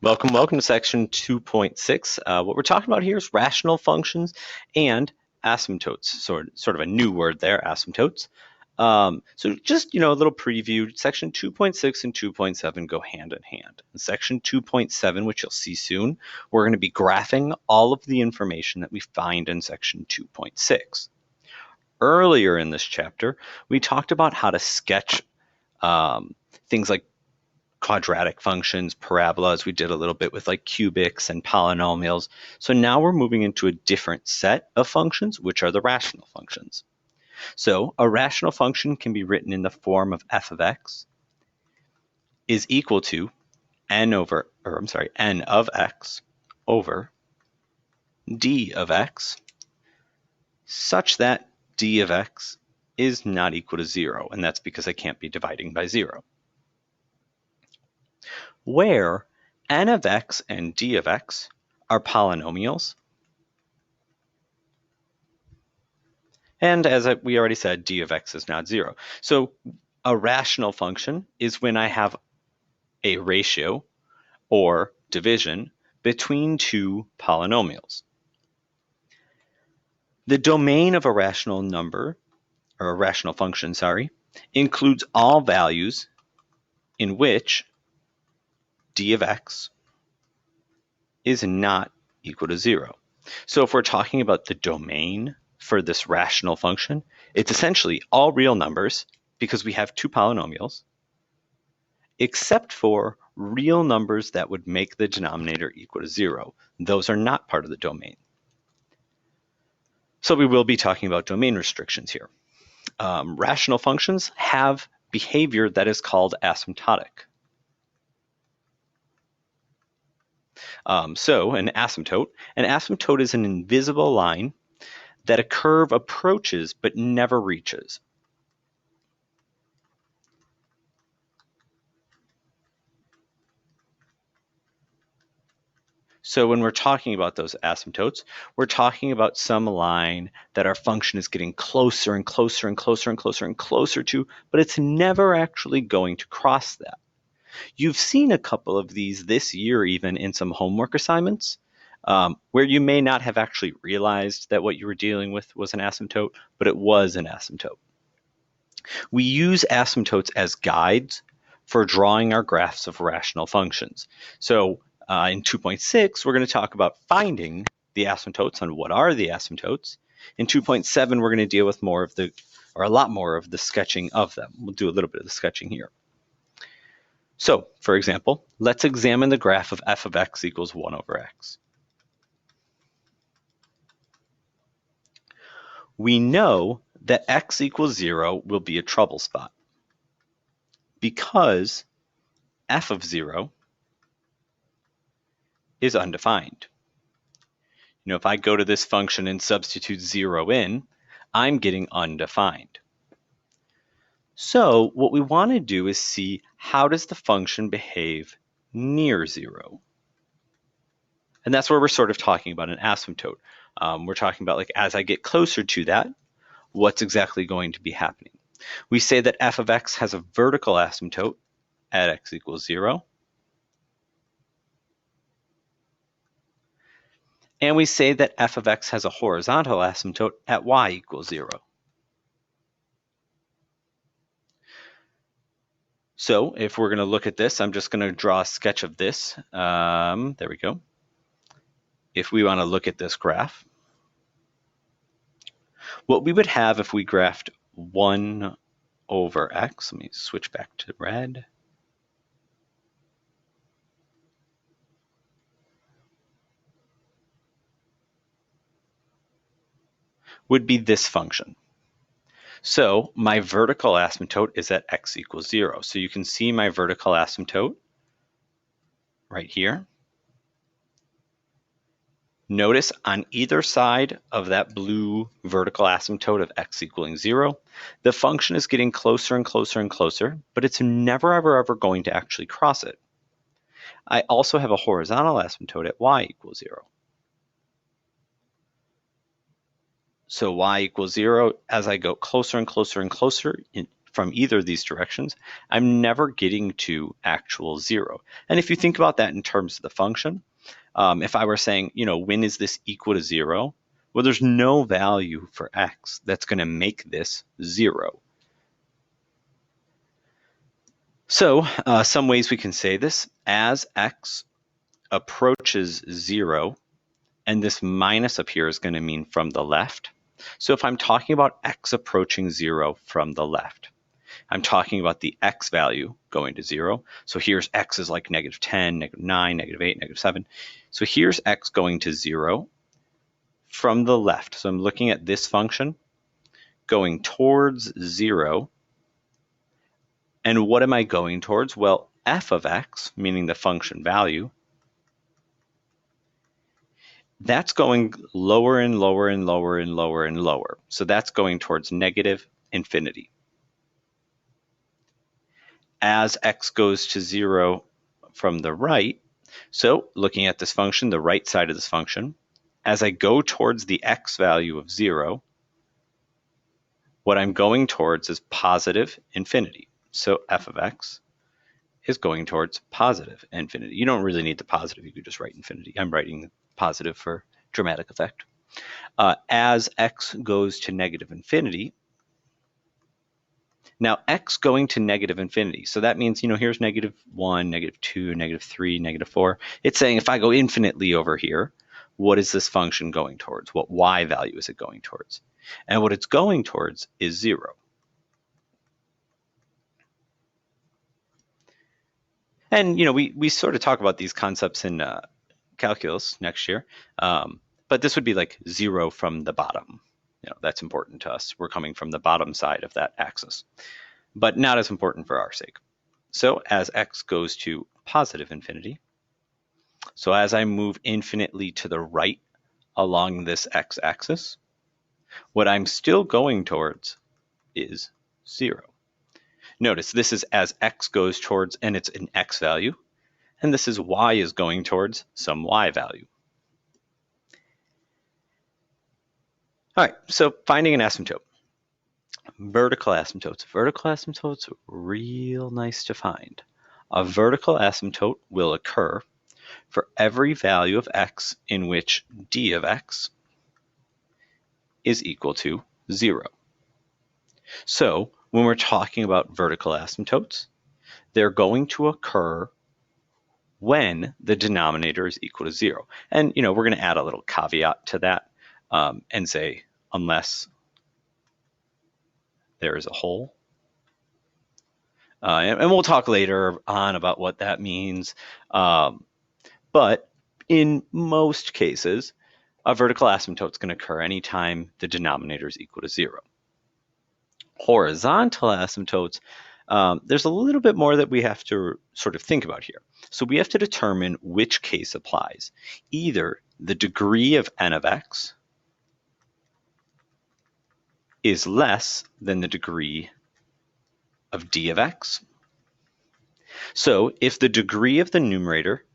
Welcome to section 2.6. What we're talking about here is rational functions and asymptotes. Sort of a new word there, asymptotes. So just, a little preview. Section 2.6 and 2.7 go hand in hand. In section 2.7, which you'll see soon, we're going to be graphing all of the information that we find in section 2.6. Earlier in this chapter, we talked about how to sketch things like quadratic functions, parabolas. We did a little bit with like cubics and polynomials. So now we're moving into a different set of functions, which are the rational functions. So a rational function can be written in the form of f of x is equal to n of x over d of x, such that d of x is not equal to 0, and that's because I can't be dividing by 0. Where n of x and d of x are polynomials, and as we already said, d of x is not 0. So a rational function is when I have a ratio or division between two polynomials. The domain of a rational number, or a rational function, includes all values in which d of x is not equal to 0. So if we're talking about the domain for this rational function, it's essentially all real numbers because we have two polynomials, except for real numbers that would make the denominator equal to 0. Those are not part of the domain. So we will be talking about domain restrictions here. Rational functions have behavior that is called asymptotic. So an asymptote is an invisible line that a curve approaches but never reaches. So when we're talking about those asymptotes, we're talking about some line that our function is getting closer and closer and closer and closer and closer to, but it's never actually going to cross that. You've seen a couple of these this year even in some homework assignments, where you may not have actually realized that what you were dealing with was an asymptote, but it was an asymptote. We use asymptotes as guides for drawing our graphs of rational functions. So in 2.6, we're going to talk about finding the asymptotes and what are the asymptotes. In 2.7, we're going to deal with a lot more of the sketching of them. We'll do a little bit of the sketching here. So, for example, let's examine the graph of f of x equals 1 over x. We know that x equals 0 will be a trouble spot because f of 0 is undefined. If I go to this function and substitute 0 in, I'm getting undefined. So what we want to do is see how does the function behave near 0. And that's where we're sort of talking about an asymptote. We're talking about like as I get closer to that, what's exactly going to be happening. We say that f of x has a vertical asymptote at x equals 0. And we say that f of x has a horizontal asymptote at y equals 0. So if we're going to look at this, I'm just going to draw a sketch of this. There we go. If we want to look at this graph, what we would have if we graphed 1 over x, let me switch back to red. Would be this function. So my vertical asymptote is at x equals 0. So you can see my vertical asymptote right here. Notice on either side of that blue vertical asymptote of x equaling 0, the function is getting closer and closer and closer, but it's never, ever going to actually cross it. I also have a horizontal asymptote at y equals 0. So y equals 0, as I go closer and closer and closer from either of these directions, I'm never getting to actual 0. And if you think about that in terms of the function, if I were saying, when is this equal to 0? Well, there's no value for x that's going to make this 0. So some ways we can say this: as x approaches 0, and this minus up here is going to mean from the left. So if I'm talking about x approaching 0 from the left, I'm talking about the x value going to 0. So here's x is like -10, -9, -8, -7. So here's x going to 0 from the left. So I'm looking at this function going towards 0. And what am I going towards? Well, f of x, meaning the function value, that's going lower and lower and lower and lower and lower. So that's going towards -infinity. As x goes to 0 from the right, so looking at this function, the right side of this function, as I go towards the x value of 0, what I'm going towards is positive infinity. So f of x is going towards positive infinity. You don't really need the positive, you could just write infinity. I'm writing positive for dramatic effect. As x goes to -infinity, now x going to -infinity, so that means, here's -1, -2, -3, -4. It's saying if I go infinitely over here, what is this function going towards? What y value is it going towards? And what it's going towards is 0. And, we sort of talk about these concepts in calculus next year, but this would be like 0 from the bottom. That's important to us. We're coming from the bottom side of that axis, but not as important for our sake. So as x goes to positive infinity, so as I move infinitely to the right along this x-axis, what I'm still going towards is 0. Notice this is as x goes towards, and it's an x value, and this is y is going towards some y value. All right, so finding an asymptote. Vertical asymptotes. Vertical asymptotes, real nice to find. A vertical asymptote will occur for every value of x in which d of x is equal to 0. So when we're talking about vertical asymptotes, they're going to occur when the denominator is equal to 0. And, we're going to add a little caveat to that and say unless there is a hole. And we'll talk later on about what that means. But in most cases, a vertical asymptote is going to occur anytime the denominator is equal to 0. Horizontal asymptotes, there's a little bit more that we have to sort of think about here. So we have to determine which case applies. Either the degree of n of x is less than the degree of d of x. So if the degree of the numerator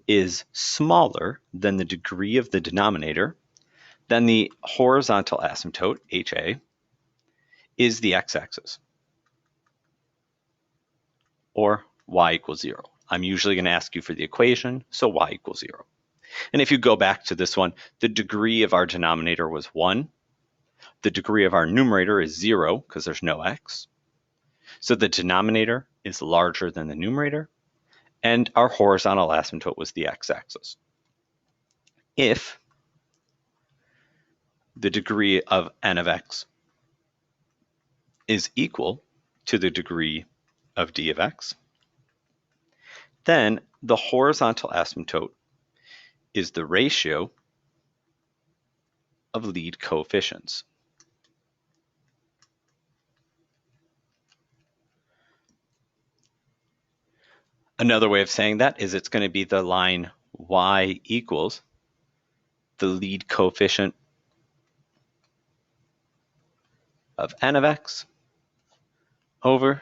is smaller than the degree of the denominator, then the horizontal asymptote, HA, is the x-axis, or y equals 0. I'm usually going to ask you for the equation, so y equals 0. And if you go back to this one, the degree of our denominator was 1. The degree of our numerator is 0 because there's no x. So the denominator is larger than the numerator, and our horizontal asymptote was the x-axis. If the degree of n of x is equal to the degree of d of x, then the horizontal asymptote is the ratio of lead coefficients. Another way of saying that is it's going to be the line y equals the lead coefficient of n of x over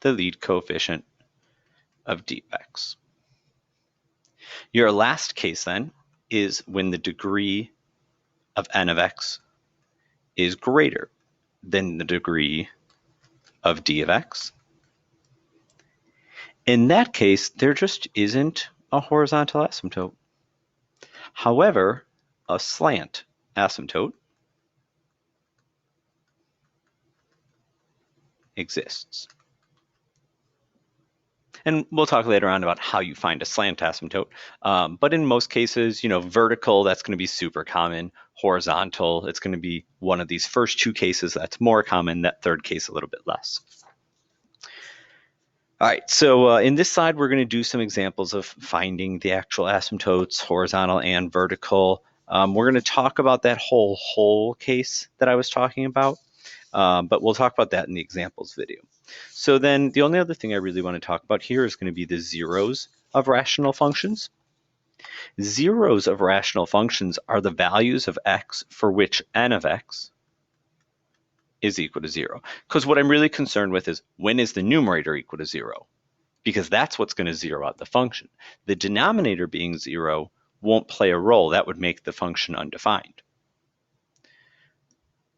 the lead coefficient of d of x. Your last case then is when the degree of n of x is greater than the degree of d of x. In that case, there just isn't a horizontal asymptote. However, a slant asymptote exists. And we'll talk later on about how you find a slant asymptote. But in most cases, vertical, that's going to be super common. Horizontal, it's going to be one of these first two cases that's more common, that third case a little bit less. All right, so in this slide, we're going to do some examples of finding the actual asymptotes, horizontal and vertical. We're going to talk about that whole case that I was talking about, but we'll talk about that in the examples video. So then the only other thing I really want to talk about here is going to be the zeros of rational functions. Zeros of rational functions are the values of x for which n of x is equal to 0. Because what I'm really concerned with is when is the numerator equal to 0? Because that's what's going to zero out the function. The denominator being 0 won't play a role. That would make the function undefined.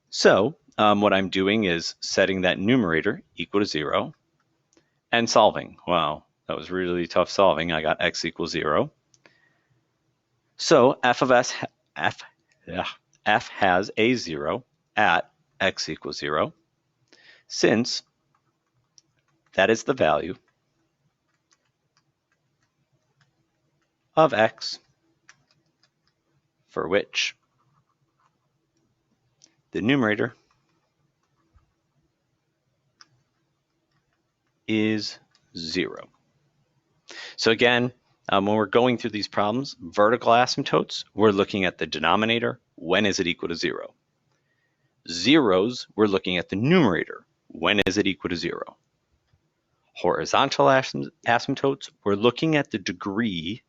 So what I'm doing is setting that numerator equal to 0 and solving. Wow, that was really tough solving. I got x equals 0. So f has a 0 at x equals 0, since that is the value of x for which the numerator is 0. So again, when we're going through these problems, vertical asymptotes, we're looking at the denominator. When is it equal to 0? Zeros, we're looking at the numerator. When is it equal to 0? Horizontal asymptotes, we're looking at the degree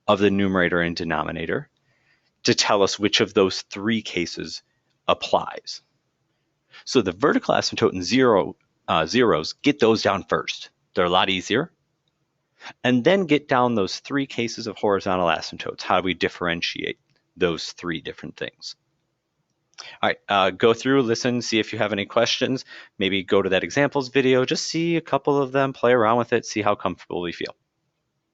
of the numerator and denominator to tell us which of those three cases applies. So the vertical asymptote and zeros, get those down first. They're a lot easier. And then get down those three cases of horizontal asymptotes. How do we differentiate those three different things? All right, go through, listen, see if you have any questions. Maybe go to that examples video, just see a couple of them, play around with it, see how comfortable we feel.